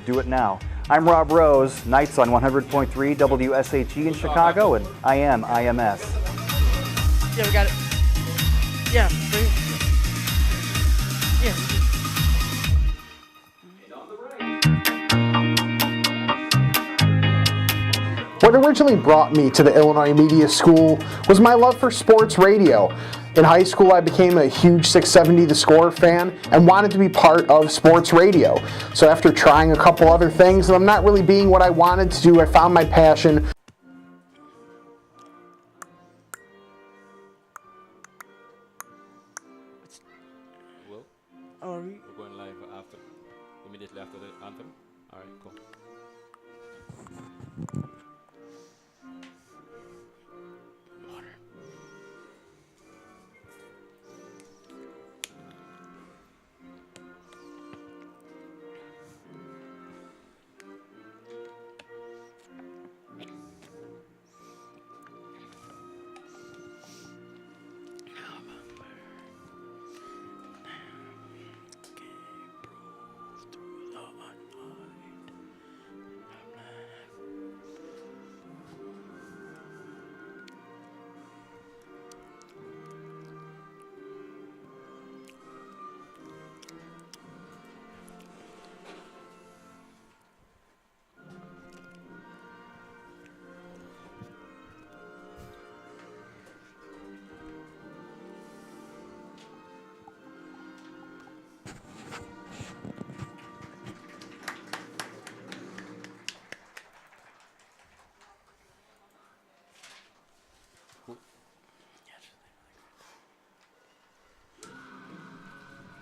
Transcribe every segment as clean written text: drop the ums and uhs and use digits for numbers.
Do it now. I'm Rob Rose, Nights on 100.3 WSHE in Chicago, and I am IMS. Yeah, we got it. Yeah. Yeah. What originally brought me to the Illinois Media School was my love for sports radio. In high school, I became a huge 670 The Score fan and wanted to be part of sports radio. So after trying a couple other things and I'm not really being what I wanted to do, I found my passion. We're going live immediately after the anthem. All right, cool.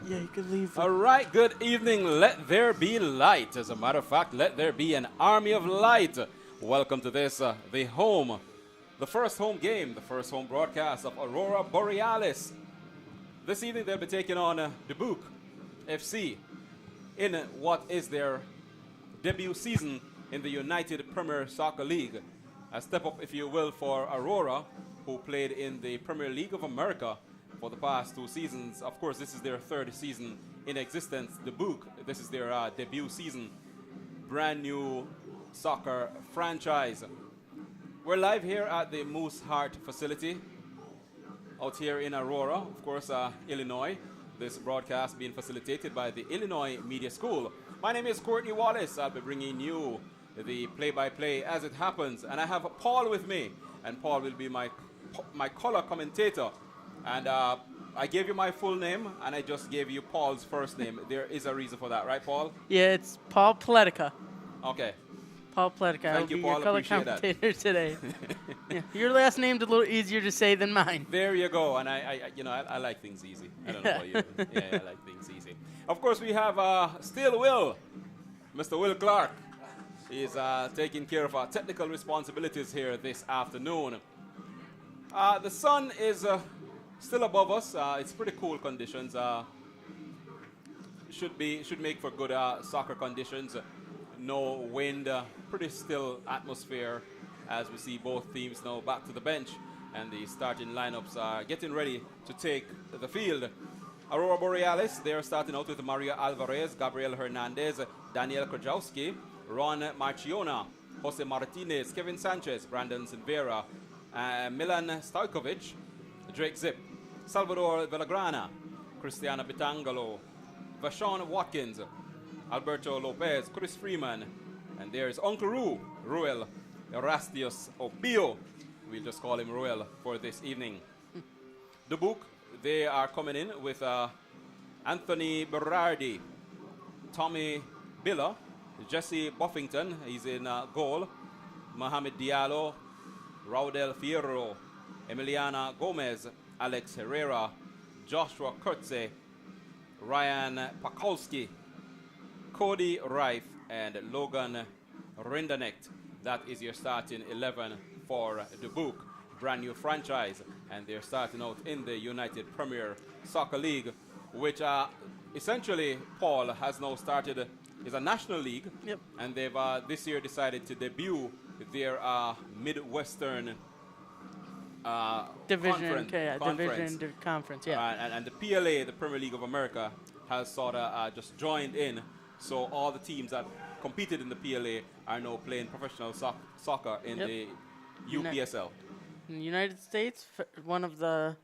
Yeah, you could leave. All right, good evening. Let there be light. As a matter of fact, let there be an army of light. Welcome to this, the first home game, the first home broadcast of Aurora Borealis. This evening they'll be taking on Dubuque FC in what is their debut season in the United Premier Soccer League. A step up, if you will, for Aurora, who played in the Premier League of America for the past 2 seasons. Of course, this is their 3rd season in existence. Dubuque, this is their debut season. Brand new soccer franchise. We're live here at the Moose Heart facility out here in Aurora, of course, Illinois. This broadcast being facilitated by the Illinois Media School. My name is Courtney Wallace. I'll be bringing you the play-by-play as it happens. And I have Paul with me, and Paul will be my color commentator. And I gave you my full name, and I just gave you Paul's first name. There is a reason for that, right, Paul? Yeah, it's Paul Pletica. Okay. Paul Pletica. Thank you, Paul. Your color Appreciate commentator today. Yeah, your last name's a little easier to say than mine. There you go. And I like things easy. I don't know about you. Yeah, I like things easy. Of course, we have still Will, Mr. Will Clark. He's taking care of our technical responsibilities here this afternoon. The sun is still above us. It's pretty cool conditions. Should make for good soccer conditions. No wind, pretty still atmosphere as we see both teams now back to the bench and the starting lineups are getting ready to take the field. Aurora Borealis, they're starting out with Maria Alvarez, Gabriel Hernandez, Daniel Krajowski, Ron Marchiona, Jose Martinez, Kevin Sanchez, Brandon Silvera, Milan Stojkovic, Drake Zip, Salvador Villagrana, Cristiana Bitangalo, Vashon Watkins, Alberto Lopez, Chris Freeman, and there's Uncle Ruel Erastius Obio. We'll just call him Ruel for this evening. Dubuque, they are coming in with Anthony Berardi, Tommy Billa, Jesse Buffington, he's in goal, Mohamed Diallo, Raudel Fierro, Emiliana Gomez, Alex Herrera, Joshua Kurtze, Ryan Pakolski, Cody Rife, and Logan Rindanecht. That is your starting 11 for Dubuque. Brand new franchise, and they're starting out in the United Premier Soccer League, which essentially, Paul, has now started, is a national league. Yep. And they've this year decided to debut their Midwestern Division conference. Yeah. And the PLA, the Premier League of America, has sort of just joined in. So all the teams that competed in the PLA are now playing professional soccer in Yep. the UPSL. In the United States, one of the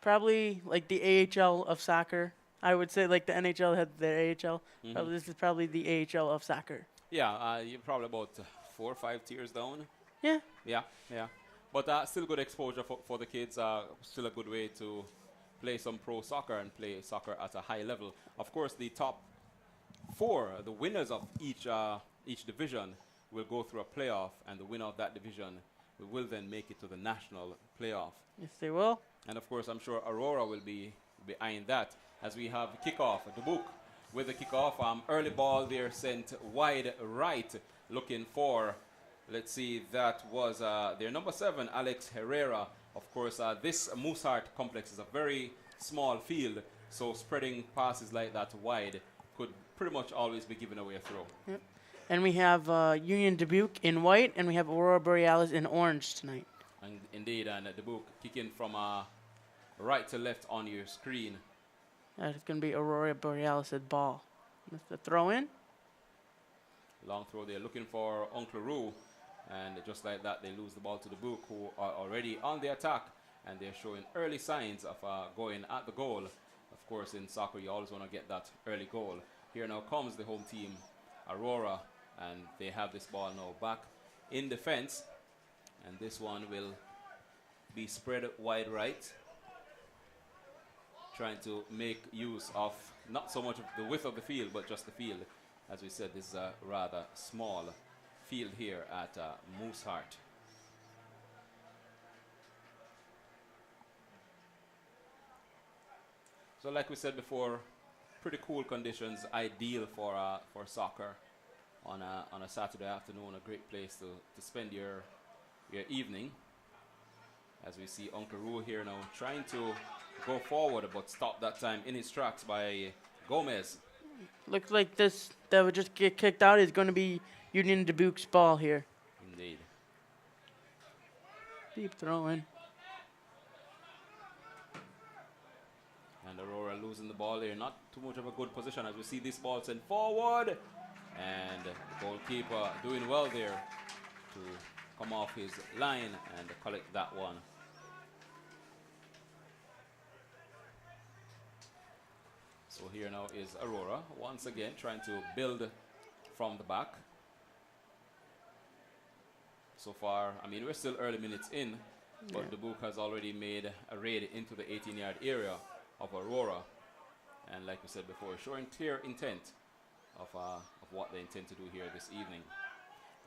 probably like the AHL of soccer. I would say like the NHL had their AHL. Probably this is probably the AHL of soccer. Yeah, you're probably about 4 or 5 tiers down. Yeah. Yeah. But still good exposure for the kids. Still a good way to play some pro soccer and play soccer at a high level. Of course, the top 4, the winners of each division, will go through a playoff, and the winner of that division will then make it to the national playoff. Yes, they will. And of course, I'm sure Aurora will be behind that as we have kickoff. Dubuque with the kickoff. Early ball there sent wide right, looking for, let's see, that was their number 7, Alex Herrera. Of course, this Mooseheart complex is a very small field, so spreading passes like that wide could pretty much always be giving away a throw. Yep. And we have Union Dubuque in white, and we have Aurora Borealis in orange tonight. And indeed, and Dubuque kicking from right to left on your screen. It's going to be Aurora Borealis at ball. That's the throw in. Long throw there, looking for Uncle Roo. And just like that, they lose the ball to Dubuque, who are already on the attack. And they're showing early signs of going at the goal. Of course, in soccer, you always want to get that early goal. Here now comes the home team, Aurora. And they have this ball now back in defense. And this one will be spread wide right. Trying to make use of not so much of the width of the field, but just the field. As we said, this is a rather small field here at Mooseheart. So like we said before, pretty cool conditions, ideal for soccer on a Saturday afternoon, a great place to spend your evening. As we see Uncle Roo here now trying to go forward, but stopped that time in his tracks by Gomez. Looks like this that would just get kicked out is going to be Union Dubuque's ball here. Indeed. Deep throw in. And Aurora losing the ball here. Not too much of a good position as we see this ball sent forward. And the goalkeeper doing well there to come off his line and collect that one. So here now is Aurora once again trying to build from the back. So far, I mean, we're still early minutes in, but Dubuque has already made a raid into the 18-yard area of Aurora. And like we said before, showing clear intent of what they intend to do here this evening.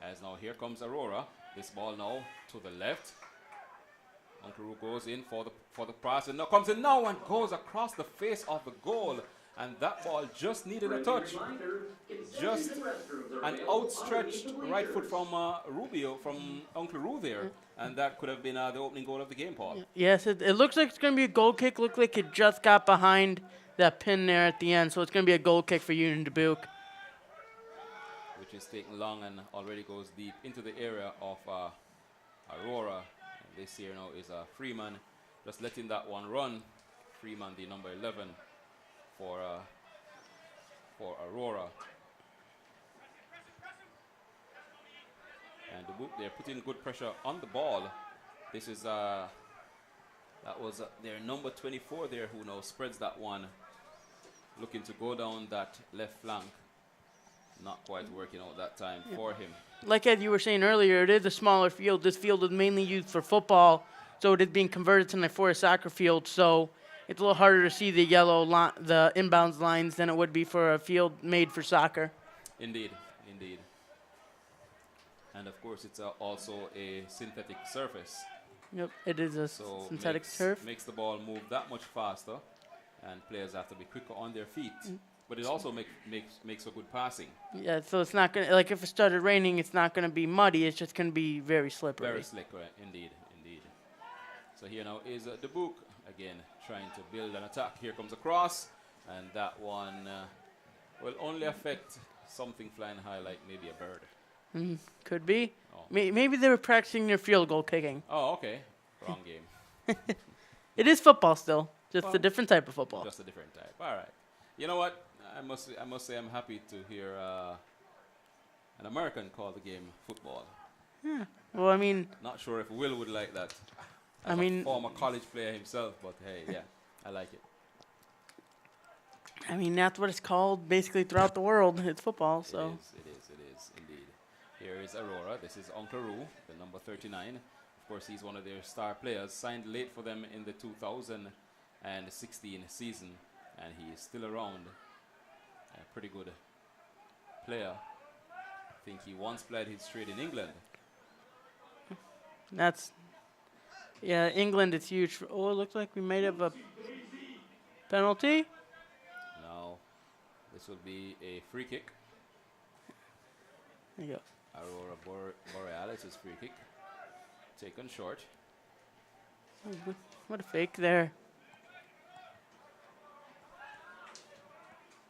As now here comes Aurora. This ball now to the left. Uncle Roo goes in for the pass and now comes in now and goes across the face of the goal. And that ball just needed a touch. Just an outstretched right foot from Rubio, from Uncle Roo there. And that could have been the opening goal of the game, Paul. Yes, it looks like it's going to be a goal kick. Looked like it just got behind that pin there at the end. So it's going to be a goal kick for Union Dubuque. Which is taking long and already goes deep into the area of Aurora. And this here now is Freeman just letting that one run. Freeman, the number 11 for Aurora. And Dubuque, they're putting good pressure on the ball. This is that was their number 24 there who now spreads that one, looking to go down that left flank. Not quite working out that time for him. Like Ed, you were saying earlier, it is a smaller field. This field is mainly used for football, so it is being converted tonight for a soccer field. So it's a little harder to see the the inbounds lines than it would be for a field made for soccer. Indeed, indeed. And of course, it's also a synthetic surface. Yep, it is a So synthetic turf. makes the ball move that much faster, and players have to be quicker on their feet. But it also makes for good passing. Yeah, so it's not gonna like if it started raining, it's not gonna be muddy. It's just gonna be very slippery. Very slick, right? Indeed, indeed. So here now is Dubuque again trying to build an attack. Here comes a cross, and that one will only affect something flying high, like maybe a bird. Could be. Oh. Maybe they were practicing their field goal kicking. Oh, okay. Wrong game. It is football still, just a different type of football. Just a different type. All right. You know what? I must say I'm happy to hear an American call the game football. Well, I mean, Not sure if Will would like that. I As a mean- former college player himself, but hey, yeah, I like it. that's what it's called basically throughout the world. It's football, so. It is indeed. Here is Aurora. This is Uncle Roo, the number 39. Of course, he's one of their star players. Signed late for them in the 2016 season, and he is still around. A pretty good player. I think he once played his trade in England. England is huge. Oh, it looks like we might have a penalty. Now, this will be a free kick. There you go. Aurora Borealis' free kick. Taken short. What a fake there.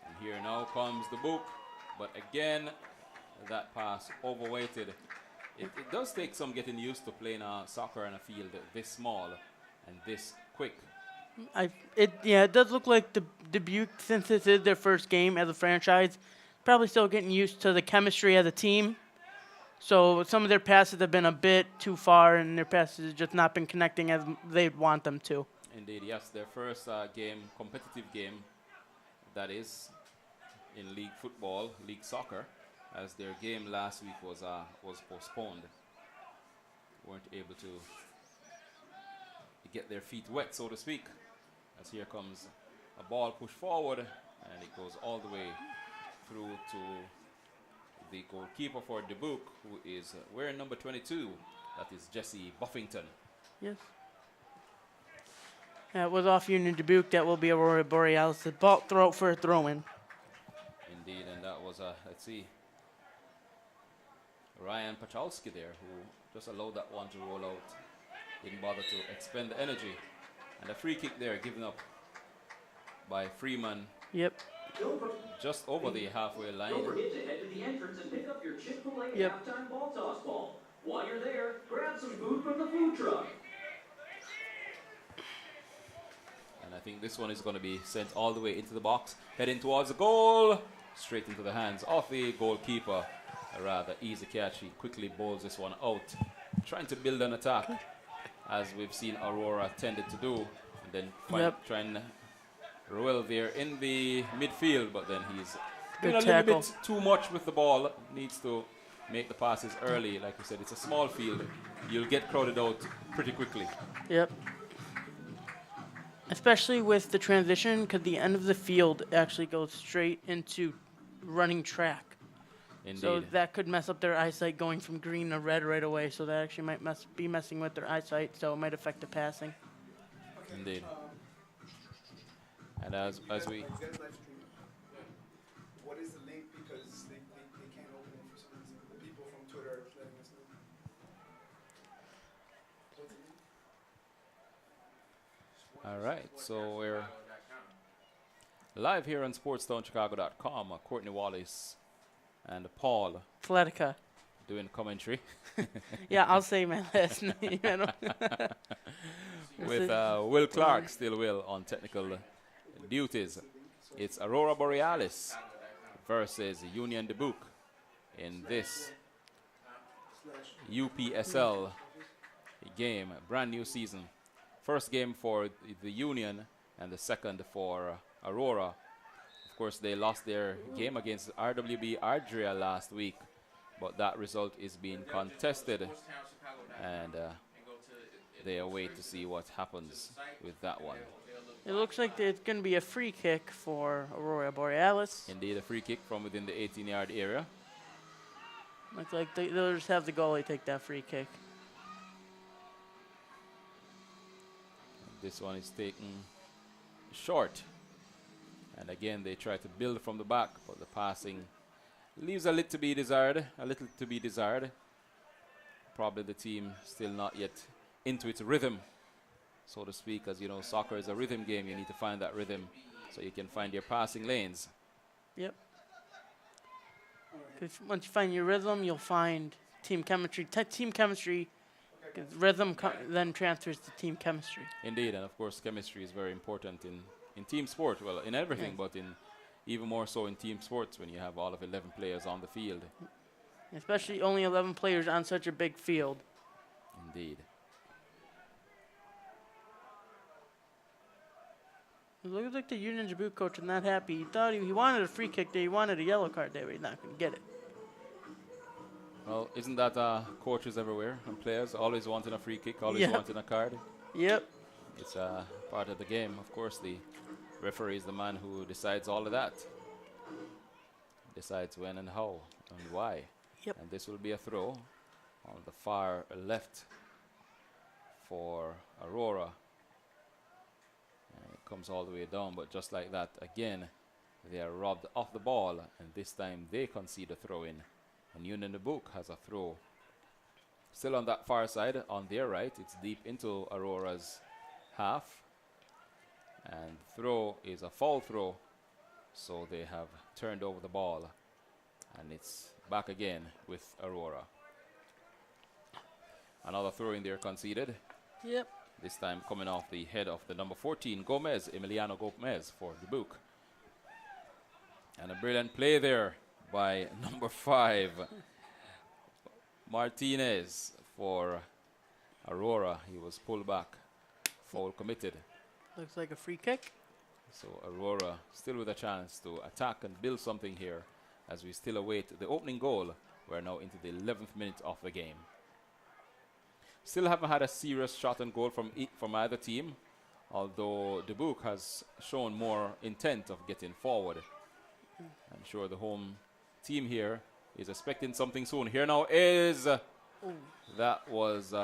And here now comes Dubuque. But again, that pass overweighted. It does take some getting used to playing soccer in a field this small and this quick. It does look like the Dubuque, since this is their first game as a franchise, probably still getting used to the chemistry as a team. So some of their passes have been a bit too far, and their passes have just not been connecting as they'd want them to. Indeed, yes, their first competitive game, that is, in league football, league soccer, as their game last week was postponed. Weren't able to get their feet wet, so to speak. As here comes a ball pushed forward, and it goes all the way through to the goalkeeper for Dubuque, who is wearing number 22. That is Jesse Buffington. Yes. That was off Union Dubuque. That will be Aurora Borealis. The ball throw for a throw-in. Indeed, and that was let's see, Ryan Pachowski there, who just allowed that one to roll out. Didn't bother to expend the energy. And a free kick there given up by Freeman. Yep. Just over the halfway line. Don't forget to head to the entrance and pick up your Chick-fil-A Yep. halftime ball toss ball. While you're there, grab some food from the food truck. And I think this one is going to be sent all the way into the box, heading towards the goal, straight into the hands of the goalkeeper. A rather easy catch. He quickly bowls this one out, trying to build an attack, as we've seen Aurora tended to do, and then trying Ruel there in the midfield, but then he's doing a little bit too much with the ball. Needs to make the passes early. Like we said, it's a small field. You'll get crowded out pretty quickly. Yep. Especially with the transition, because the end of the field actually goes straight into running track. Indeed. So that could mess up their eyesight going from green to red right away. So that actually might be messing with their eyesight, so it might affect the passing. Indeed. And as we... What is the link? Because they can't open it for some reason. The people from Twitter are letting us know. What's the link? All right, so we're live here on SportsTownChicago.com. Courtney Wallace and Paul Atletica. doing commentary. Yeah, I'll say my last name. I don't- With Will Clark, still Will, on technical duties. It's Aurora Borealis versus Union Dubuque in this UPSL game, brand new season. First game for the Union and the second for Aurora. Of course, they lost their game against RWB Ardria last week, but that result is being contested, and they await to see what happens with that one. It looks like it's going to be a free kick for Aurora Borealis. Indeed, a free kick from within the 18-yard area. Looks like they'll just have the goalie take that free kick. This one is taken short. And again, they try to build from the back, but the passing leaves a little to be desired. Probably the team still not yet into its rhythm, so to speak. As you know, soccer is a rhythm game. You need to find that rhythm so you can find your passing lanes. Yep. 'Cause once you find your rhythm, you'll find team chemistry. Team chemistry, 'cause rhythm then transfers to team chemistry. Indeed, and of course, chemistry is very important in team sport. Well, in everything, but even more so in team sports when you have all of 11 players on the field. Especially only 11 players on such a big field. Indeed. It looks like the Union Dubuque coach is not happy. He thought he wanted a free kick there. He wanted a yellow card there, but he's not going to get it. Well, isn't that coaches everywhere and players always wanting a free kick, always wanting a card? Yep. It's part of the game. Of course, the referee is the man who decides all of that. Decides when and how and why. Yep. And this will be a throw on the far left for Aurora. And it comes all the way down, but just like that, again, they are robbed off the ball, and this time they concede a throw-in. And Union Dubuque has a throw. Still on that far side, on their right, it's deep into Aurora's half. And throw is a foul throw, so they have turned over the ball. And it's back again with Aurora. Another throw in there conceded. Yep. This time coming off the head of the number 14, Gomez, Emiliano Gomez for Dubuque. And a brilliant play there by number 5, Martinez for Aurora. He was pulled back, foul committed. Looks like a free kick. So Aurora still with a chance to attack and build something here as we still await the opening goal. We're now into the 11th minute of the game. Still haven't had a serious shot on goal from either team, although Dubuque has shown more intent of getting forward. I'm sure the home team here is expecting something soon. Here now is, that was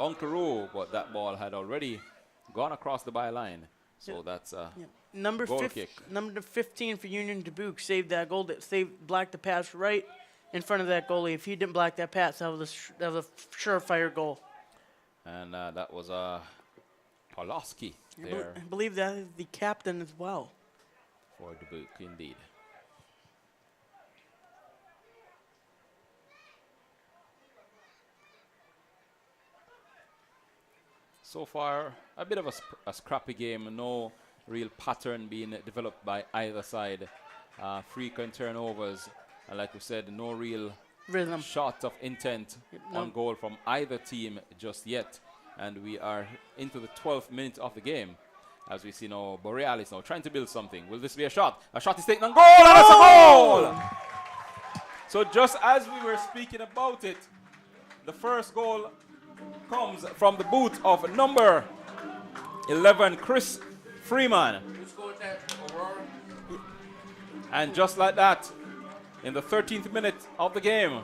Onkaru, but that ball had already gone across the byline. So that's a goal kick. Number 15 for Union Dubuque saved that goal. Blocked the pass right in front of that goalie. If he didn't block that pass, that was a surefire goal. And that was Pawlowski there I believe that is the captain as well. for Dubuque, indeed. So far, a bit of a scrappy game. No real pattern being developed by either side. Frequent turnovers. And like we said, no real Rhythm. shot of intent on goal from either team just yet. And we are into the 12th minute of the game. As we see now, Borealis now trying to build something. Will this be a shot? A shot is taken on goal, and it's a goal! So just as we were speaking about it, the first goal comes from the boot of number 11, Chris Freeman. Who scored that? Aurora? And just like that, in the 13th minute of the game,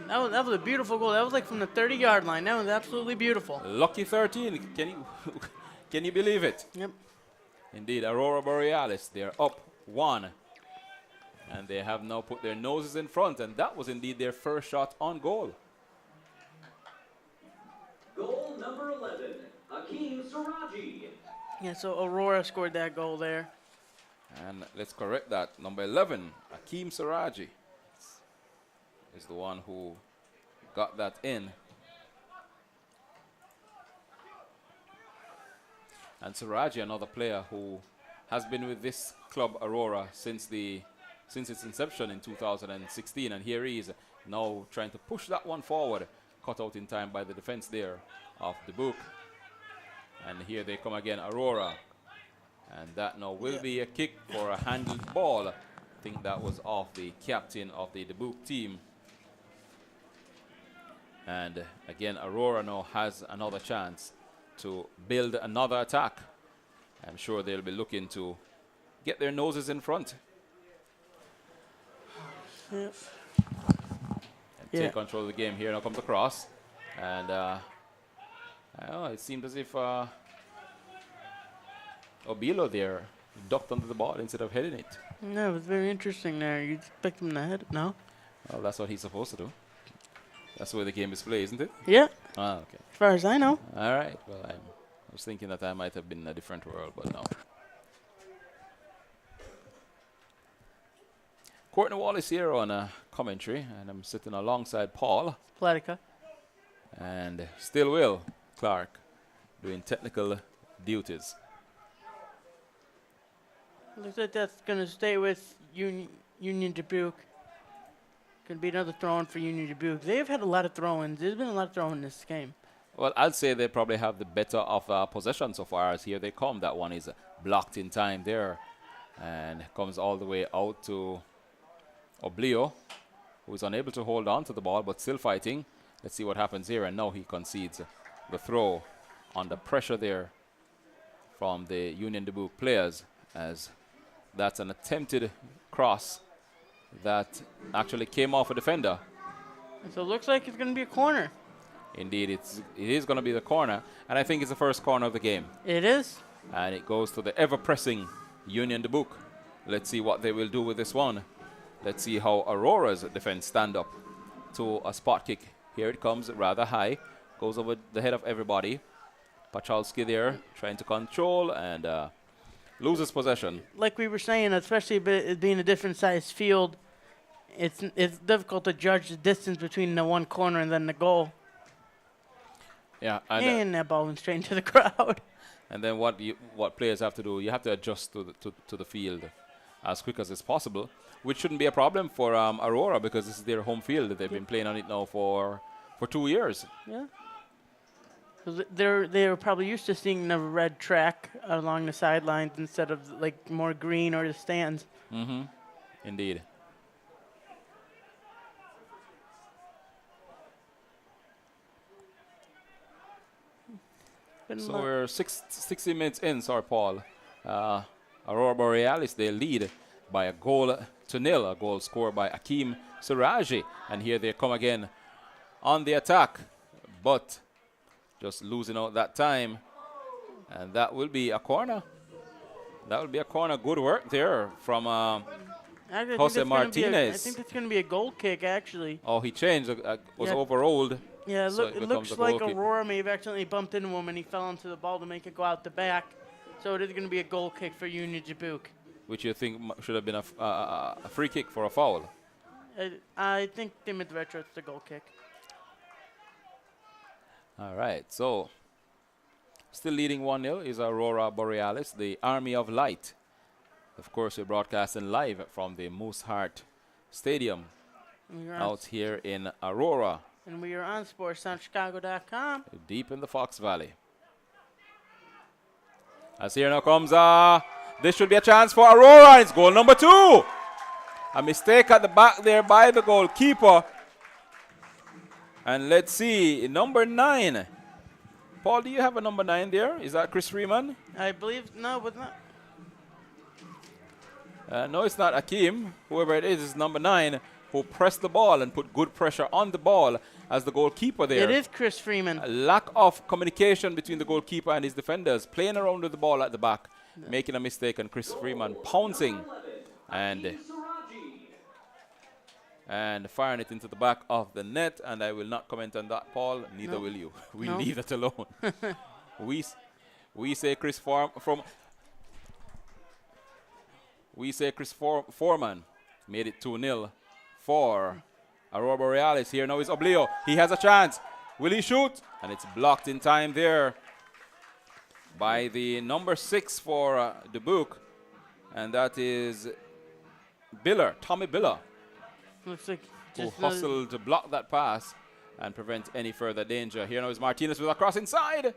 That was a beautiful goal. That was like from the 30-yard line. That was absolutely beautiful. lucky 13. Can you believe it? Yep. Indeed, Aurora Borealis, they're up 1. And they have now put their noses in front, and that was indeed their first shot on goal. Goal number 11, Hakeem Siraji. Yeah, so Aurora scored that goal there. And let's correct that. Number 11, Hakeem Siraji, is the one who got that in. And Siraji, another player who has been with this club, Aurora, since its inception in 2016. And here he is now trying to push that one forward. Cut out in time by the defense there of Dubuque. And here they come again, Aurora. And that now will be a kick for a handled ball. I think that was off the captain of the Dubuque team. And again, Aurora now has another chance to build another attack. I'm sure they'll be looking to get their noses in front. Yep. And take control of the game here. Now comes the cross. And it seemed as if Obilo there ducked under the ball instead of heading it. No, it was very interesting there. You'd expect him to head it, no? Well, that's what he's supposed to do. That's the way the game is played, isn't it? Yeah, Ah, okay. as far as I know. All right. Well, I was thinking that I might have been in a different world, but no. Courtney Wallace here on commentary, and I'm sitting alongside Paul. Platica. And still Will Clark doing technical duties. Looks like that's going to stay with Union Dubuque. Could be another throw-in for Union Dubuque. They've had a lot of throw-ins. There's been a lot of throw-in in this game. Well, I'd say they probably have the better of possession so far, as here they come. That one is blocked in time there and comes all the way out to Oblio, who is unable to hold on to the ball but still fighting. Let's see what happens here, and now he concedes the throw under pressure there from the Union Dubuque players, as that's an attempted cross that actually came off a defender. So it looks like it's going to be a corner. Indeed, it is going to be the corner, and I think it's the first corner of the game. It is. And it goes to the ever-pressing Union Dubuque. Let's see what they will do with this one. Let's see how Aurora's defense stand up to a spot kick. Here it comes, rather high. Goes over the head of everybody. Pachalski there, trying to control and loses possession. Like we were saying, especially it being a different size field, it's difficult to judge the distance between the one corner and then the goal. Yeah, and that ball went straight into the crowd. And then what players have to do, you have to adjust to the field as quick as is possible, which shouldn't be a problem for Aurora, because this is their home field. They've been playing on it now for 2 years. Yeah. They're probably used to seeing the red track along the sidelines instead of like more green or the stands. Mm-hmm. Indeed. So we're 60 minutes in, sorry, Paul. Aurora Borealis, they lead by a 1-0, a goal scored by Akeem Siraji. And here they come again on the attack, but just losing out that time. And that will be a corner. That will be a corner. Good work there from Jose Martinez. I think it's going to be a goal kick, actually. Oh, he changed. Was overruled. Yeah, so it looks like Aurora may have accidentally bumped into him and he fell into the ball to make it go out the back. So it is going to be a goal kick for Union Dubuque. Which you think should have been a free kick for a foul? I think they meant the retro. It's the goal kick. All right, so still leading 1-0 is Aurora Borealis, the Army of Light. Of course, we're broadcasting live from the Moose Heart Stadium out here in Aurora. And we are on sportssoundchicago.com. Deep in the Fox Valley. As here now comes, this should be a chance for Aurora. It's goal number 2. A mistake at the back there by the goalkeeper. And let's see, number 9. Paul, do you have a number 9 there? Is that Chris Freeman? I believe, no, but not. No, it's not Akeem. Whoever it is number 9, who pressed the ball and put good pressure on the ball as the goalkeeper there. It is Chris Freeman. A lack of communication between the goalkeeper and his defenders, playing around with the ball at the back, making a mistake, and Chris Freeman pouncing and firing it into the back of the net. And I will not comment on that, Paul. Neither will you. We'll leave it alone. We say Chris Foreman made it 2-0 for Aurora Borealis. Here now is Oblio. He has a chance. Will he shoot? And it's blocked in time there by the number 6 for Dubuque. And that is Biller, Tommy Biller, Looks like who hustled to block that pass and prevent any further danger. Here now is Martinez with a cross inside.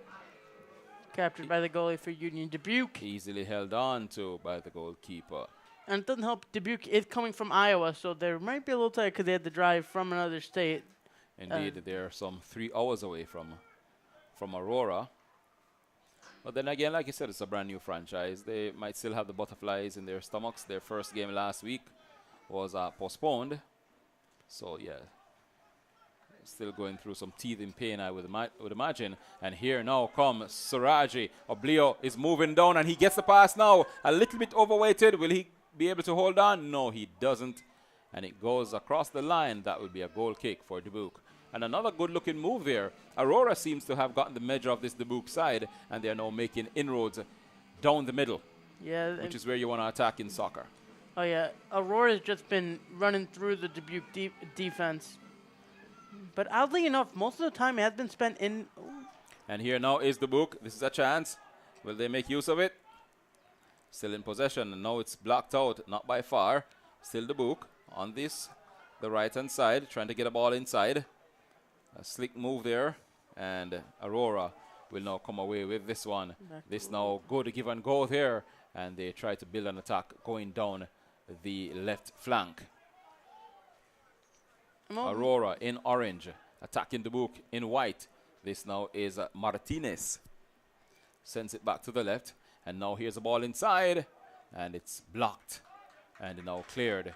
captured by the goalie for Union Dubuque. Easily held on to by the goalkeeper. And it doesn't help, Dubuque is coming from Iowa, so there might be a little tight because they had to drive from another state. Indeed, they're some 3 hours away from Aurora. But then again, like you said, it's a brand new franchise. They might still have the butterflies in their stomachs. Their first game last week was postponed. So, yeah, still going through some teething pain, I would imagine. And here now comes Siraji. Oblio is moving down, and he gets the pass now. A little bit overweighted. Will he be able to hold on? No, he doesn't. And it goes across the line. That would be a goal kick for Dubuque. And another good-looking move there. Aurora seems to have gotten the measure of this Dubuque side, and they're now making inroads down the middle, which is where you want to attack in soccer. Oh, yeah. Aurora's just been running through the Dubuque defense. But oddly enough, most of the time it has been spent in... And here now is Dubuque. This is a chance. Will they make use of it? Still in possession, and now it's blocked out, not by far. Still Dubuque on this, the right-hand side, trying to get a ball inside. A slick move there, and Aurora will now come away with this one. This now good give and go there, and they try to build an attack going down the left flank. Aurora in orange, attacking Dubuque in white. This now is Martinez. Sends it back to the left, and now here's the ball inside, and it's blocked, and now cleared.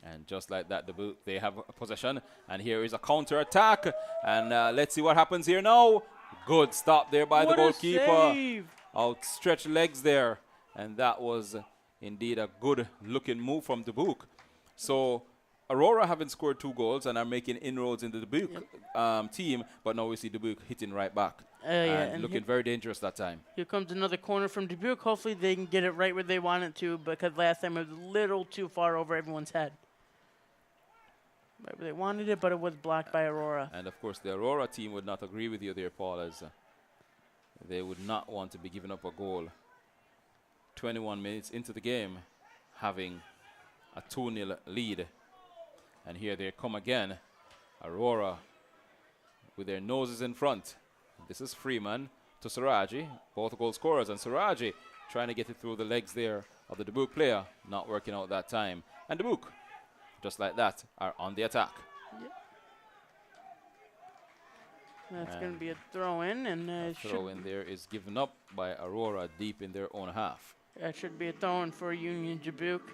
And just like that, Dubuque, they have a possession, and here is a counter attack, and let's see what happens here now. Good stop there by the goalkeeper. Outstretched legs there, and that was indeed a good looking move from Dubuque. So Aurora haven't scored 2 goals and are making inroads in the Dubuque team, but now we see Dubuque hitting right back. And looking very dangerous that time. Here comes another corner from Dubuque. Hopefully they can get it right where they want it to, because last time it was a little too far over everyone's head. Right where they wanted it, but it was blocked by Aurora. And of course the Aurora team would not agree with you there, Paul, as they would not want to be giving up a goal 21 minutes into the game, having a 2-0 lead. And here they come again. Aurora with their noses in front. This is Freeman to Siraji, both goal scorers, and Siraji trying to get it through the legs there of the Dubuque player, not working out that time. And Dubuque, just like that, are on the attack. Yep. That's going to be a throw-in, and the throw-in there is given up by Aurora deep in their own half. That should be a throw-in for Union Dubuque.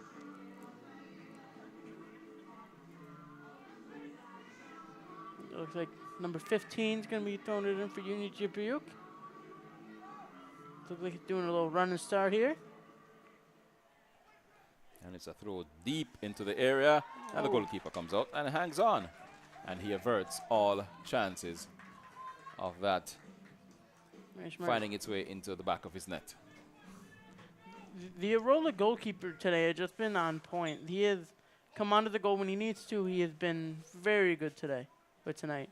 It looks like number 15 is going to be throwing it in for Union Dubuque. Looks like he's doing a little run and start here. And it's a throw deep into the area, and the goalkeeper comes out and hangs on. And he averts all chances of that finding its way into the back of his net. The Aurora goalkeeper today has just been on point. He has come onto the goal when he needs to. He has been very good today, but tonight.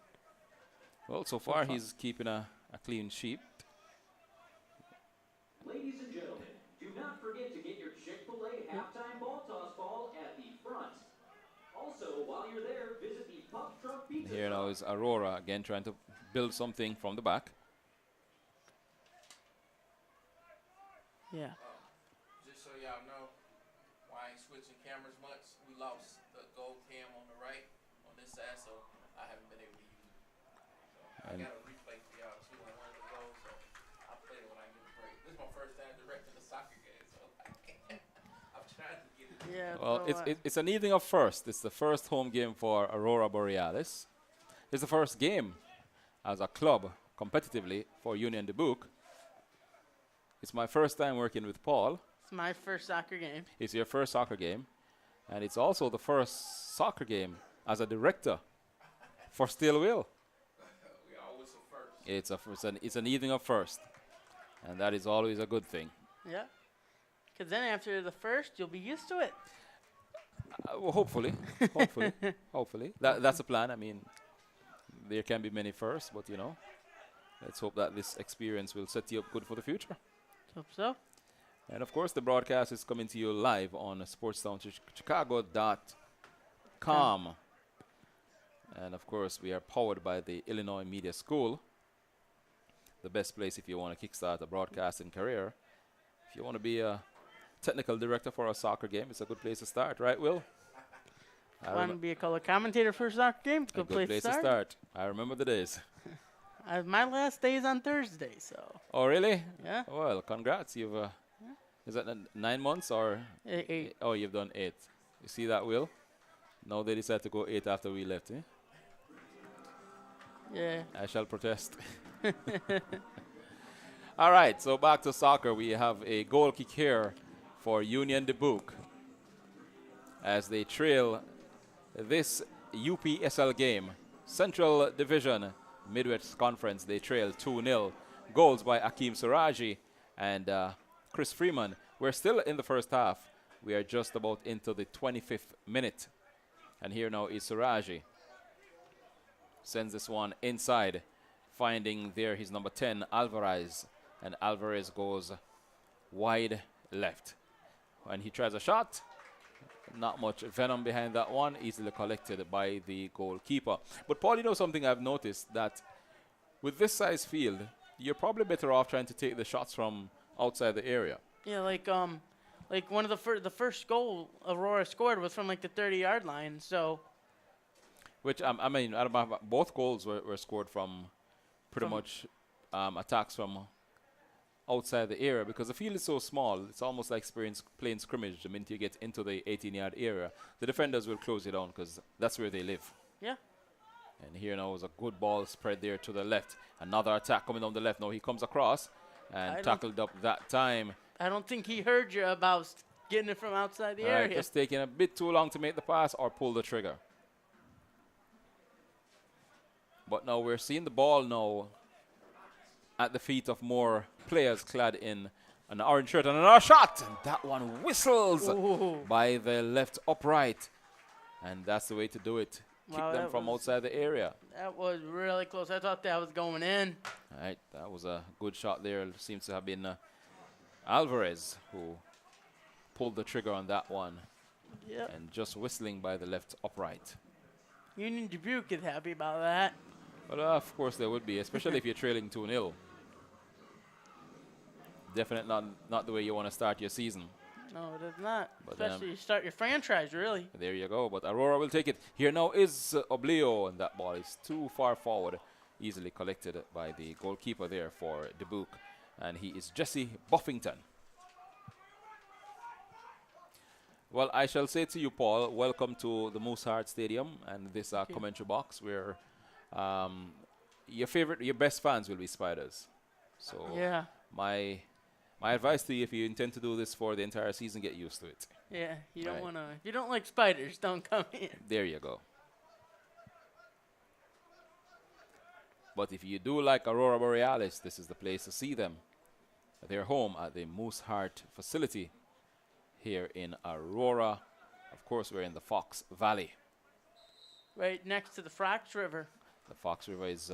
Well, so far he's keeping a clean sheet. Ladies and gentlemen, do not forget to get your Chick-fil-A halftime ball toss ball at the front. Also, while you're there, visit the Pup Truck Pizza. Here now is Aurora again trying to build something from the back. Yeah. Just so y'all know, why I ain't switching cameras much, we lost the gold cam on the right on this side, so I haven't been able to use it. So I got a replay for y'all too on one of the goals, so I'll play it when I get a break. This is my first time directing a soccer game, so I'm trying to get it. Yeah. Well, it's an evening of first. It's the first home game for Aurora Borealis. It's the first game as a club competitively for Union Dubuque. It's my first time working with Paul. It's my first soccer game. It's your first soccer game. And it's also the first soccer game as a director for Still Will. We always a first. It's an evening of first. And that is always a good thing. Yeah. Because then after the first, you'll be used to it. Well, hopefully. Hopefully. That's a plan. I mean, there can be many firsts, but, you know, let's hope that this experience will set you up good for the future. Hope so. And, of course, the broadcast is coming to you live on sportstownchicago.com. And, of course, we are powered by the Illinois Media School, the best place if you want to kickstart a broadcasting career. If you want to be a technical director for a soccer game, it's a good place to start, right, Will? Want to be a color commentator for a soccer game? Good place to start. I remember the days. My last day is on Thursday, so. Oh, really? Yeah. Well, congrats. You've is that 9 months or 8? Oh, you've done 8. You see that, Will? Now they decide to go 8 after we left, eh? Yeah. I shall protest. All right, so back to soccer. We have a goal kick here for Union Dubuque as they trail this UPSL game. Central Division, Midwest Conference, they trail 2-0. Goals by Akeem Siraji and Chris Freeman. We're still in the first half. We are just about into the 25th minute. And here now is Siraji. Sends this one inside, finding there his number 10, Alvarez. and Alvarez goes wide left. When he tries a shot, not much venom behind that one, easily collected by the goalkeeper. But Paul, you know something I've noticed, that with this size field, you're probably better off trying to take the shots from outside the area. Yeah, like one of the first goal Aurora scored was from like the 30-yard line. So Which, I mean, both goals were scored from pretty much attacks from outside the area, because the field is so small, it's almost like playing scrimmage. The minute you get into the 18-yard area, the defenders will close it down because that's where they live. yeah, And here now is a good ball spread there to the left. Another attack coming down the left. Now he comes across and tackled up that time. I don't think he heard you about getting it from outside the area. Just taking a bit too long to make the pass or pull the trigger. But now we're seeing the ball now at the feet of more players clad in an orange shirt, and another shot, and that one whistles by the left upright, and that's the way to do it. Kick Wow, them from outside the area. That was really close. I thought that was going in. All right, that was a good shot there. It seems to have been Alvarez who pulled the trigger on that one, Yep. and just whistling by the left upright. Union Dubuque is happy about that. But of course they would be, especially if you're trailing 2-0. Definitely not the way you want to start your season. No, it is not. But, Especially you start your franchise, really. There you go. But Aurora will take it. Here now is Oblio, and that ball is too far forward. Easily collected by the goalkeeper there for Dubuque. And he is Jesse Buffington. Well, I shall say to you, Paul, welcome to the Mooseheart Stadium and this commentary box where your best fans will be Spiders. So Yeah. my advice to you, if you intend to do this for the entire season, get used to it. Yeah. You don't Right. want to. If you don't like spiders, don't come in. There you go. But if you do like Aurora Borealis, this is the place to see them. They're home at the Mooseheart facility here in Aurora. Of course, we're in the Fox Valley. Right next to the Fox River. The Fox River is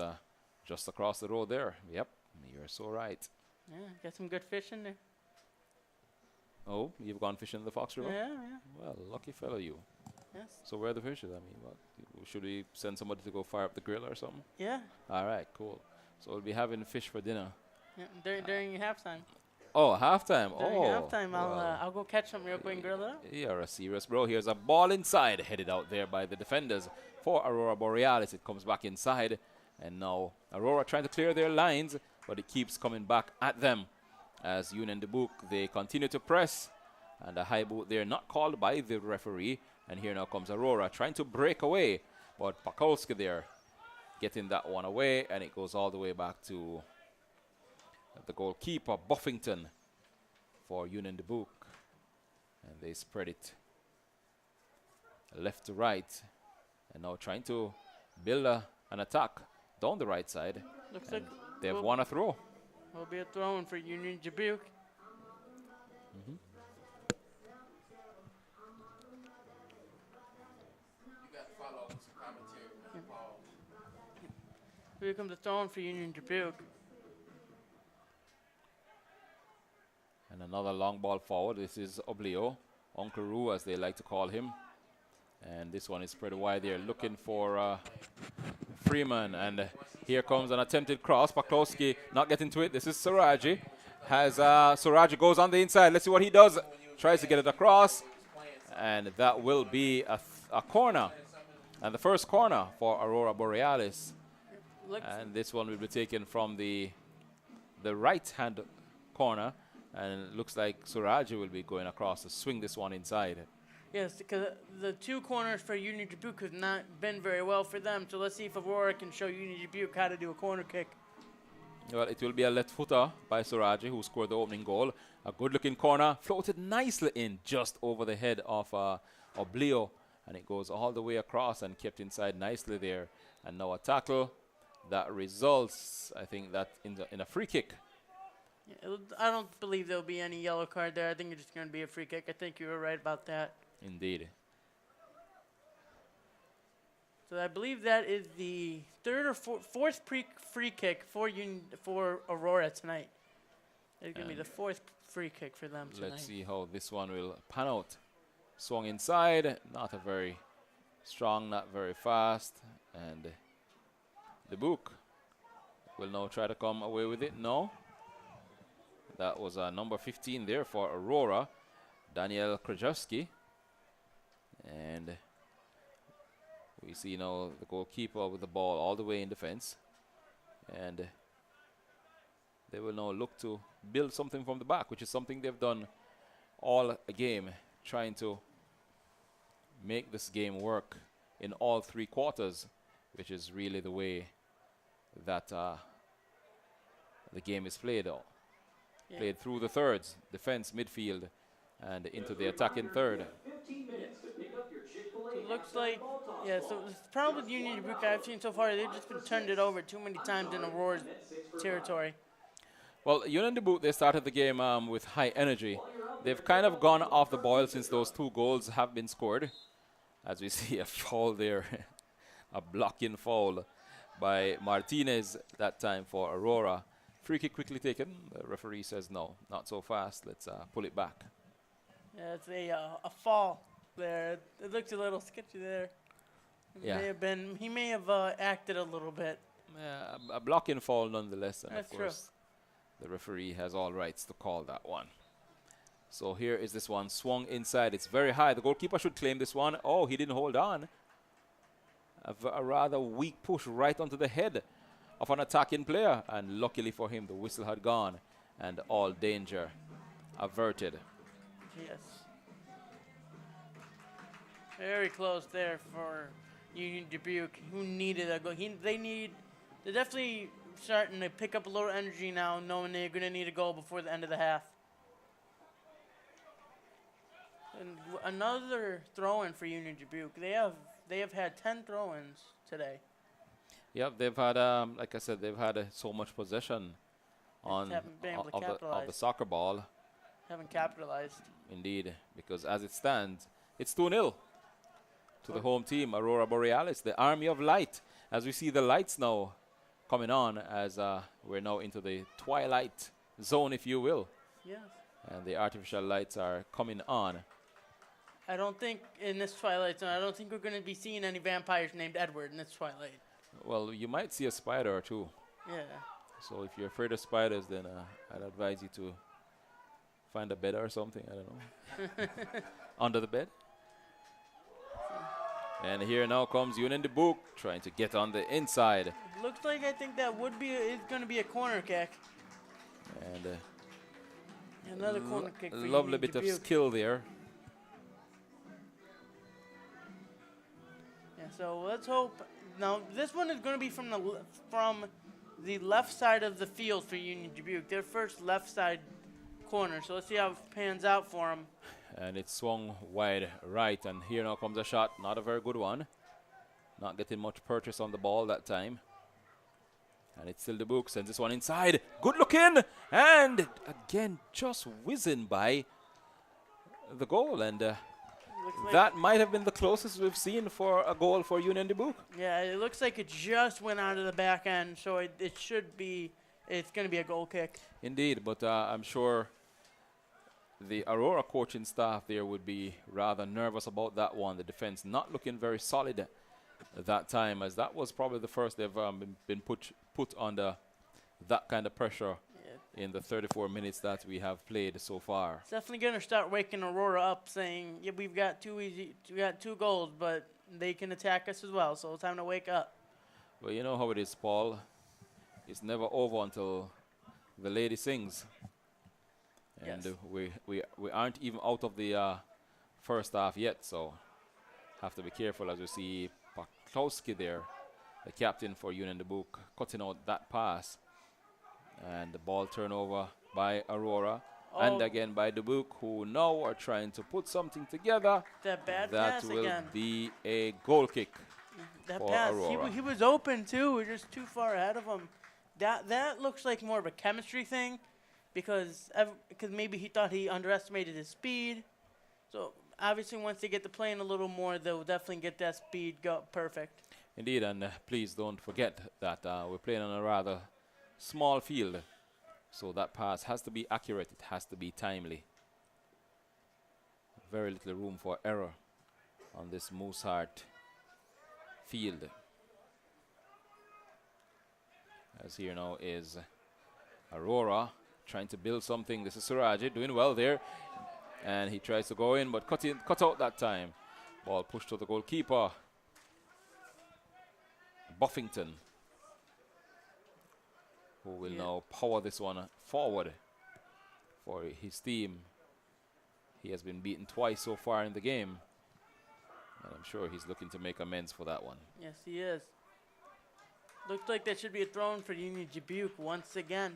just across the road there. Yep, you're so right. Yeah, got some good fish in there. Oh, you've gone fishing in the Fox River? Yeah, yeah. Well, lucky fellow you. Yes. So where are the fishes? I mean, what, should we send somebody to go fire up the grill or something? Yeah. All right, cool. So we'll be having fish for dinner. Yeah. During halftime. Oh, halftime. During Oh, halftime, well, I'll go catch some real quick and grill it up. you're a serious bro. Here's a ball inside, headed out there by the defenders for Aurora Borealis. It comes back inside, and now Aurora trying to clear their lines, but it keeps coming back at them. As Union Dubuque, they continue to press, and a high boot there, not called by the referee. And here now comes Aurora trying to break away, but Pakulski there getting that one away, and it goes all the way back to the goalkeeper, Buffington, for Union Dubuque. And they spread it left to right, and now trying to build an attack down the right side. Looks And like they've won a throw. will be a throw-in for Union Dubuque. You got to follow up with some commentary when you Paul. Here comes the throw-in for Union Dubuque. And another long ball forward. This is Oblio, Uncle Roo, as they like to call him. And this one is spread wide there, looking for Freeman. And here comes an attempted cross. Paklowski not getting to it. This is Suraji. Suraji goes on the inside. Let's see what he does. Tries to get it across. And that will be a corner. And the first corner for Aurora Borealis. And this one will be taken from the right-hand corner. And it looks like Suraji will be going across to swing this one inside. Yes, because the two corners for Union Dubuque have not been very well for them. So let's see if Aurora can show Union Dubuque how to do a corner kick. Well, it will be a left footer by Suraji, who scored the opening goal. A good-looking corner, floated nicely in just over the head of Oblio. And it goes all the way across and kept inside nicely there. And now a tackle that results, I think, that in a free kick. Yeah, I don't believe there'll be any yellow card there. I think it's just going to be a free kick. I think you were right about that. Indeed. So I believe that is the third or fourth free kick for Aurora tonight. It's going to be the 4th free kick for them tonight. Let's see how this one will pan out. Swung inside, not a very strong, not very fast, and Dubuque will now try to come away with it. No. That was number 15 there for Aurora, Daniel Krajewski. And we see now the goalkeeper with the ball all the way in defense. And they will now look to build something from the back, which is something they've done all game, trying to make this game work in all 3 quarters, which is really the way that the game is played. Played through the thirds, defense, midfield, and into the attacking third. 15 minutes to pick up your Chick-fil-A It looks like, so the problem with Union Dubuque I've seen so far, they've just been turned it over too many times in Aurora's territory. Well, Union Dubuque, they started the game with high energy. They've kind of gone off the boil since those 2 goals have been scored. As we see a foul there, a blocking foul by Martinez that time for Aurora. Free kick quickly taken. The referee says no, not so fast. Let's pull it back. Yeah, it's a fall there. It looks a little sketchy there. He may have acted a little bit. Yeah, a blocking foul nonetheless. And That's of course, the referee has all rights to call that one. So here is this one swung inside. It's very high. The goalkeeper should claim this one. Oh, he didn't hold on. A rather weak push right onto the head of an attacking player. And luckily for him, the whistle had gone and all danger averted. Yes. Very close there for Union Dubuque, who needed a goal. They're definitely starting to pick up a little energy now, knowing they're going to need a goal before the end of the half. And another throw-in for Union Dubuque. They have had 10 throw-ins today. Yep, they've had, like I said, they've had so much possession of the soccer ball. Haven't capitalized. Indeed, because as it stands, it's 2-0 to the home team, Aurora Borealis, the Army of Light. As we see the lights now coming on as we're now into the twilight zone, if you will. Yes. And the artificial lights are coming on. I don't think in this Twilight Zone, I don't think we're going to be seeing any vampires named Edward in this Twilight. Well, you might see a spider or two. Yeah. So if you're afraid of spiders, then I'd advise you to find a bed or something. I don't know. Under the bed. And here now comes Union Dubuque trying to get on the inside. Looks like I think that is going to be a corner kick. And another corner kick for lovely Union bit Dubuque. of skill there. Yeah, so let's hope. Now this one is going to be from the left side of the field for Union Dubuque. Their first left side corner. So let's see how it pans out for them. And it's swung wide right, and here now comes a shot. Not a very good one. Not getting much purchase on the ball that time. And it's still Dubuque, sends this one inside. Good looking, and again just whizzing by the goal. And that might have been the closest we've seen for a goal for Union Dubuque. Yeah, it looks like it just went out of the back end, so it should be. It's going to be a goal kick. Indeed, but I'm sure the Aurora coaching staff there would be rather nervous about that one. The defense not looking very solid at that time, as that was probably the first they've been put under that kind of pressure in the 34 minutes that we have played so far. It's definitely going to start waking Aurora up, saying, "Yeah, we got two goals, but they can attack us as well. So it's time to wake up." Well, you know how it is, Paul. It's never over until the lady sings. And Yes. we aren't even out of the first half yet, so have to be careful as we see Paklowski there, the captain for Union Dubuque, cutting out that pass. And the ball turnover by Aurora. And again by Dubuque, who now are trying to put something together. That bad that pass will again. be a goal kick. That for pass, Aurora. he was open too. We're just too far ahead of him. That looks like more of a chemistry thing, because maybe he thought he underestimated his speed. So obviously, once they get to playing a little more, they'll definitely get that speed perfect. Indeed, and please don't forget that we're playing on a rather small field. So that pass has to be accurate. It has to be timely. Very little room for error on this Mooseheart field. As here now is Aurora trying to build something. This is Siraji doing well there. And he tries to go in, but cut out that time. Ball pushed to the goalkeeper. Buffington, who will now power this one forward for his team. He has been beaten twice so far in the game, and I'm sure he's looking to make amends for that one. Yes, he is. Looks like that should be a throw-in for Union Dubuque once again.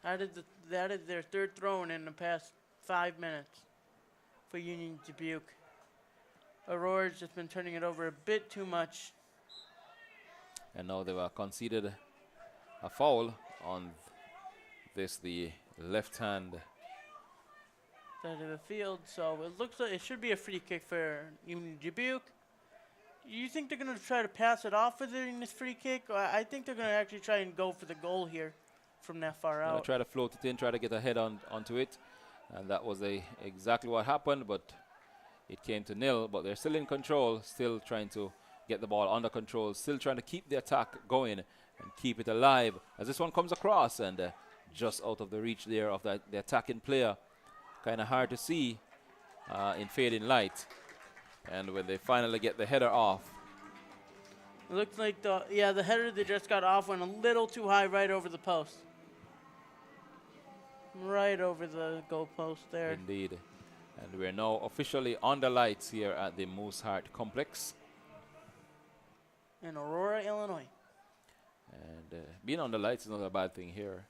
That is their third throw-in in the past 5 minutes for Union Dubuque. Aurora's just been turning it over a bit too much. And now they've conceded a foul on this, the left hand Side of the field, so it looks like it should be a free kick for Union Dubuque. You think they're going to try to pass it off with this free kick? Or I think they're going to actually try and go for the goal here from that far out. Try to float it in, try to get a head onto it. And that was exactly what happened, but it came to nil. But they're still in control, still trying to get the ball under control, still trying to keep the attack going and keep it alive. As this one comes across and just out of the reach there of the attacking player. Kind of hard to see in fading light. And when they finally get the header off. It looks like the header they just got off went a little too high right over the post. Right over the goal post there. Indeed. And we're now officially on the lights here at the Mooseheart Complex. In Aurora, Illinois. And being on the lights is not a bad thing here.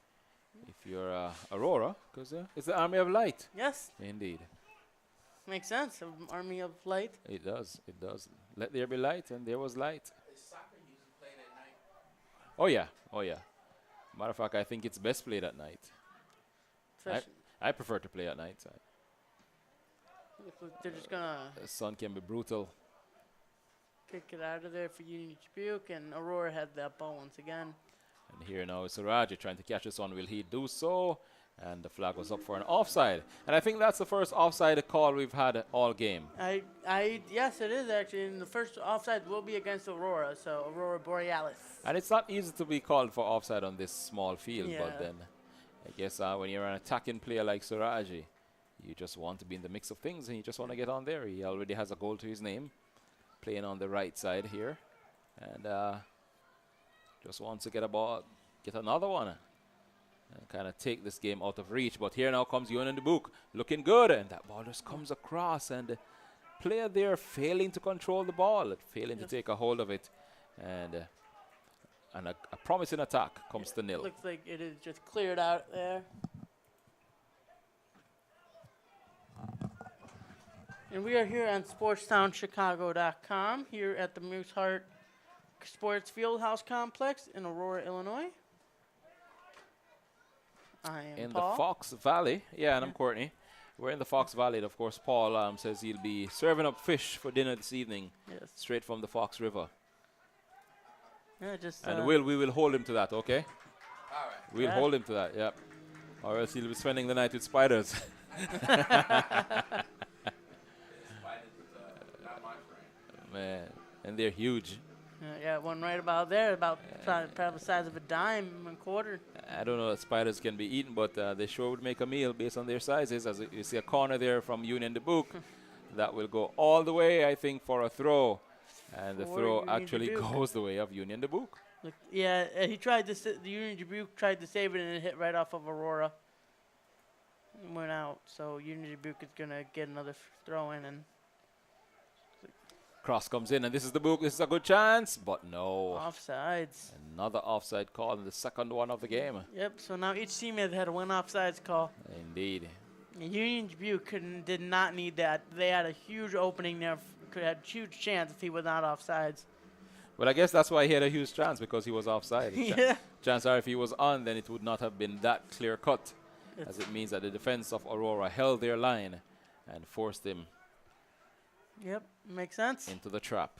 If you're Aurora, because it's the Army of Light. Yes. Indeed. Makes sense. Army of Light. It does. It does. Let there be light, and there was light. Is soccer usually played at night? Oh, yeah. Oh, yeah. Matter of fact, I think it's best played at night. I prefer to play at night. They're just going to... The sun can be brutal. Kick it out of there for Union Dubuque, and Aurora had that ball once again. And here now is Siraji trying to catch this one. Will he do so? And the flag was up for an offside. And I think that's the first offside call we've had all game. Yes, it is actually. And the first offside will be against Aurora, so Aurora Borealis. And it's not easy to be called for offside on this small field, Yeah. but then I guess when you're an attacking player like Siraji, you just want to be in the mix of things and you just want to get on there. He already has a goal to his name, playing on the right side here. And just wants to get another one and kind of take this game out of reach. But here now comes Union Dubuque, looking good, and that ball just comes across, and the player there failing to control the ball, failing to take a hold of it, and a promising attack comes to nil. Looks like it is just cleared out there. And we are here on SportsTownChicago.com, here at the Mooseheart Sports Fieldhouse Complex in Aurora, Illinois. I am in Paul. the Fox Valley. Yeah, and I'm Courtney. We're in the Fox Valley, and of course, Paul says he'll be serving up fish for dinner this evening, straight from the Fox River. Yeah, just. And we will hold him to that, okay? All right. We'll hold him to that, yeah. Or else he'll be spending the night with spiders. Spiders is not my friend. Man, and they're huge. Yeah, one right about there, about probably the size of a dime and quarter. I don't know that spiders can be eaten, but they sure would make a meal based on their sizes. As you see a corner there from Union Dubuque, that will go all the way, I think, for a throw. And the throw Union actually Dubuque. goes the way of Union Dubuque. Look, yeah, he tried to. The Union Dubuque tried to save it, and it hit right off of Aurora. And went out. So Union Dubuque is gonna get another throw in, and Cross comes in, and this is Dubuque. This is a good chance, but no. offsides. Another offside call in the second one of the game. Yep. So now each team has had one offsides call. Indeed. And Union Dubuque did not need that. They had a huge opening there. Could have had a huge chance if he was not offsides. Well, I guess that's why he had a huge chance, because he was offside. Yeah. Chances are if he was on, then it would not have been that clear cut, as it means that the defense of Aurora held their line and forced him Yep. Makes sense. into the trap.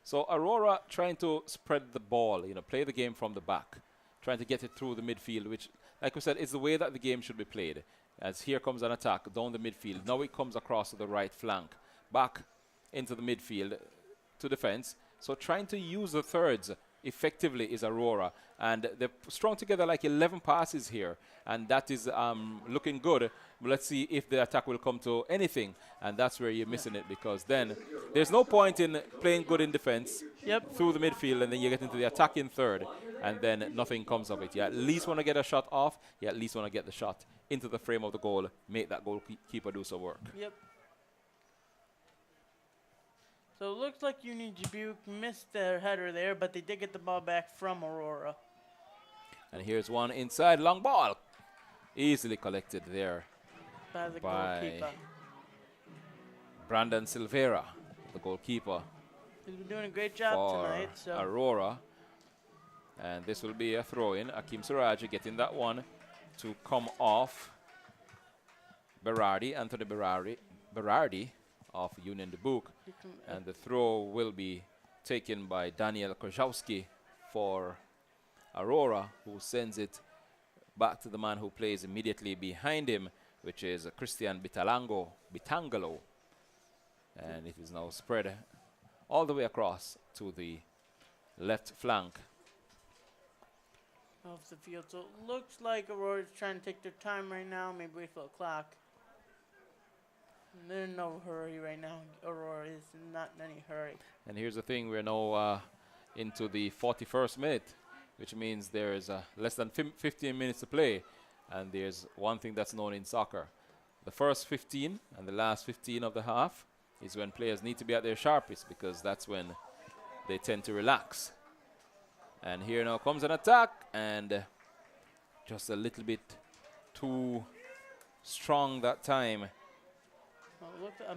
So Aurora trying to spread the ball, play the game from the back, trying to get it through the midfield, which, like we said, is the way that the game should be played. As here comes an attack down the midfield. Now it comes across to the right flank, back into the midfield to defense. So trying to use the thirds effectively is Aurora. And they're strung together like 11 passes here. And that is looking good. But let's see if the attack will come to anything. And that's where you're missing it, because then there's no point in playing good in defense through the midfield, and then you get into the attacking third, and then nothing comes of it. You at least want to get a shot off. You at least want to get the shot into the frame of the goal, make that goalkeeper do some work. Yep. So it looks like Union Dubuque missed their header there, but they did get the ball back from Aurora. And here's one inside, long ball. Easily collected there By the by goalkeeper. Brandon Silvera, the goalkeeper He's been doing a great job for tonight. So Aurora. And this will be a throw-in. Akim Siraji getting that one to come off Anthony Berardi of Union Dubuque. And the throw will be taken by Daniel Kozhowski for Aurora, who sends it back to the man who plays immediately behind him, which is Christian Bitangalo. And it is now spread all the way across to the left flank off the field. So it looks like Aurora's trying to take their time right now, maybe wait for the clock. They're in no hurry right now. Aurora is not in any hurry. And here's the thing, we're now into the 41st minute, which means there is less than 15 minutes to play. And there's one thing that's known in soccer. The first 15 and the last 15 of the half is when players need to be at their sharpest, because that's when they tend to relax. And here now comes an attack, and just a little bit too strong that time.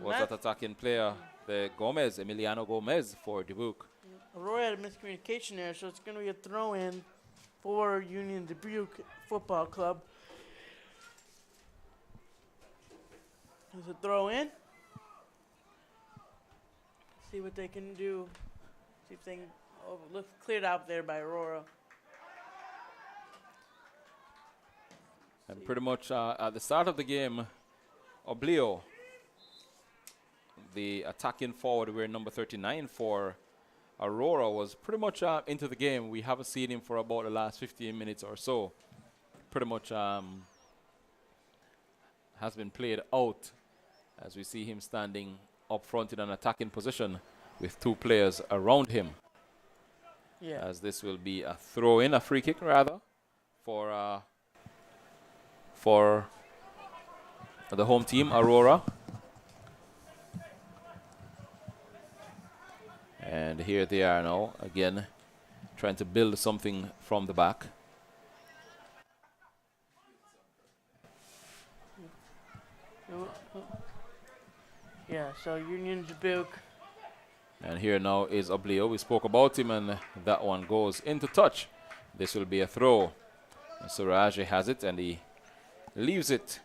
Was that attacking player, the Emiliano Gomez for Dubuque. Aurora had a miscommunication there, so it's going to be a throw-in for Union Dubuque Football Club. There's a throw-in. See what they can do. See if they can look cleared out there by Aurora. And pretty much at the start of the game, Oblio, the attacking forward, wearing number 39 for Aurora, was pretty much into the game. We haven't seen him for about the last 15 minutes or so. Pretty much has been played out, as we see him standing up front in an attacking position with two players around him. Yeah. As this will be a throw-in, a free kick rather, for the home team, Aurora. And here they are now, again, trying to build something from the back. Yeah, so Union Dubuque. And here now is Oblio. We spoke about him, and that one goes into touch. This will be a throw. And Suraje has it, and he leaves it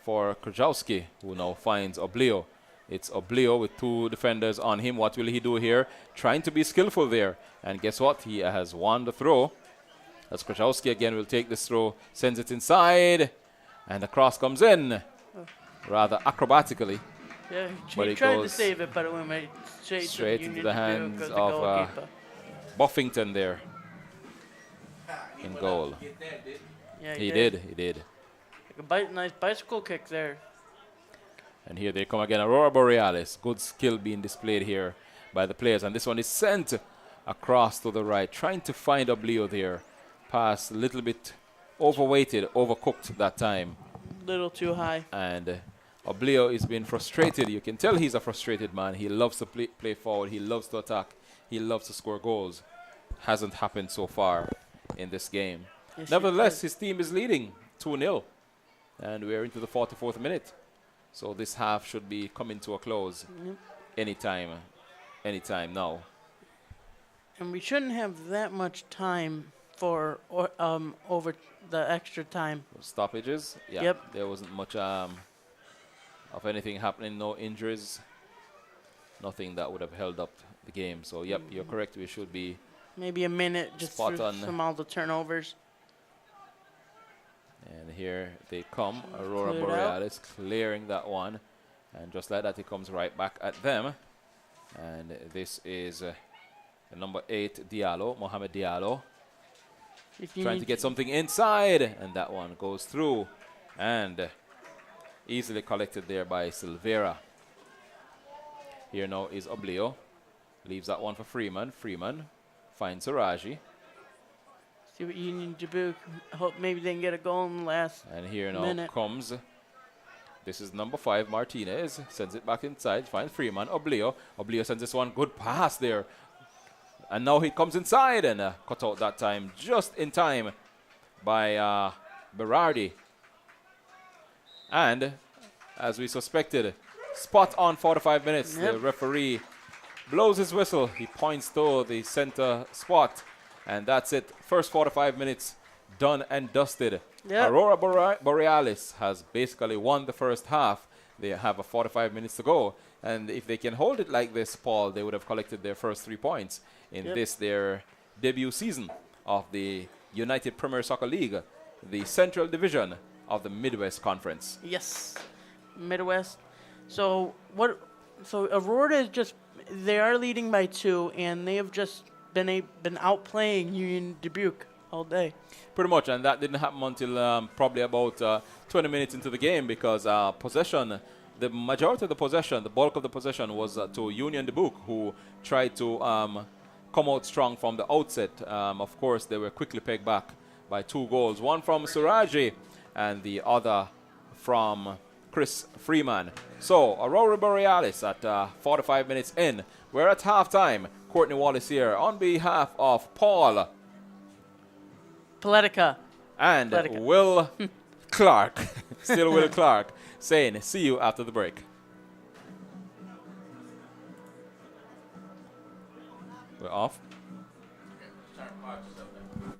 for Krajowski, who now finds Oblio. It's Oblio with two defenders on him. What will he do here? Trying to be skillful there. And guess what? He has won the throw. As Krajowski again will take this throw, sends it inside, and the cross comes in rather acrobatically. Yeah, But he it tried to goes save it, but it went straight into Union the Dubuque hands of the of goalkeeper. Buffington there in goal. Yeah, He did. Like a nice bicycle kick there. And here they come again, Aurora Borealis. Good skill being displayed here by the players. And this one is sent across to the right, trying to find Oblio there. Pass a little bit overweighted, overcooked that time. Little too high. And Oblio is being frustrated. You can tell he's a frustrated man. He loves to play forward. He loves to attack. He loves to score goals. Hasn't happened so far in this game. Yes, Nevertheless, his team is leading 2-0. And we're into the 44th minute. So this half should be coming to a close anytime now. And we shouldn't have that much time for over the extra time. Stoppages? Yeah. Yep. There wasn't much of anything happening, no injuries. nothing that would have held up the game. So, yep, you're correct. We should be Maybe a minute just spot for on. some all the turnovers. And here they come. Aurora Cleared out. Borealis clearing that one. And just like that, it comes right back at them. And this is the number 8, Diallo, Mohamed Diallo. If you Trying need to get something inside. And that one goes through. And easily collected there by Silvera. Here now is Oblio. Leaves that one for Freeman. Freeman finds Saraji. see what Union Dubuque. Hope maybe they can get a goal in the last. And here now minute. comes, this is number 5, Martinez. Sends it back inside, finds Freeman. Oblio. Oblio sends this one, good pass there. And now he comes inside and cut out that time just in time by Berardi. And as we suspected, spot on 45 minutes. Yep. The referee blows his whistle. He points to the center spot. And that's it. First 45 minutes done and dusted. Yep. Aurora Borealis has basically won the first half. They have a 45 minutes to go. And if they can hold it like this, Paul, they would have collected their first 3 points in this, their debut season of the United Premier Soccer League, the Central Division of the Midwest Conference. Yes, Midwest. So what? So Aurora is just, they are leading by 2, and they have just been outplaying Union Dubuque all day. Pretty much, and that didn't happen until probably about 20 minutes into the game, because possession, the majority of the possession, the bulk of the possession was to Union Dubuque, who tried to come out strong from the outset. Of course, they were quickly pegged back by 2 goals, one from Suraji and the other from Chris Freeman. So, Aurora Borealis at 45 minutes in. We're at halftime. Courtney Wallace here on behalf of Paul Politica. and Politica. Will Clark, still Will Clark, saying see you after the break. We're off. Turn watch yourself now.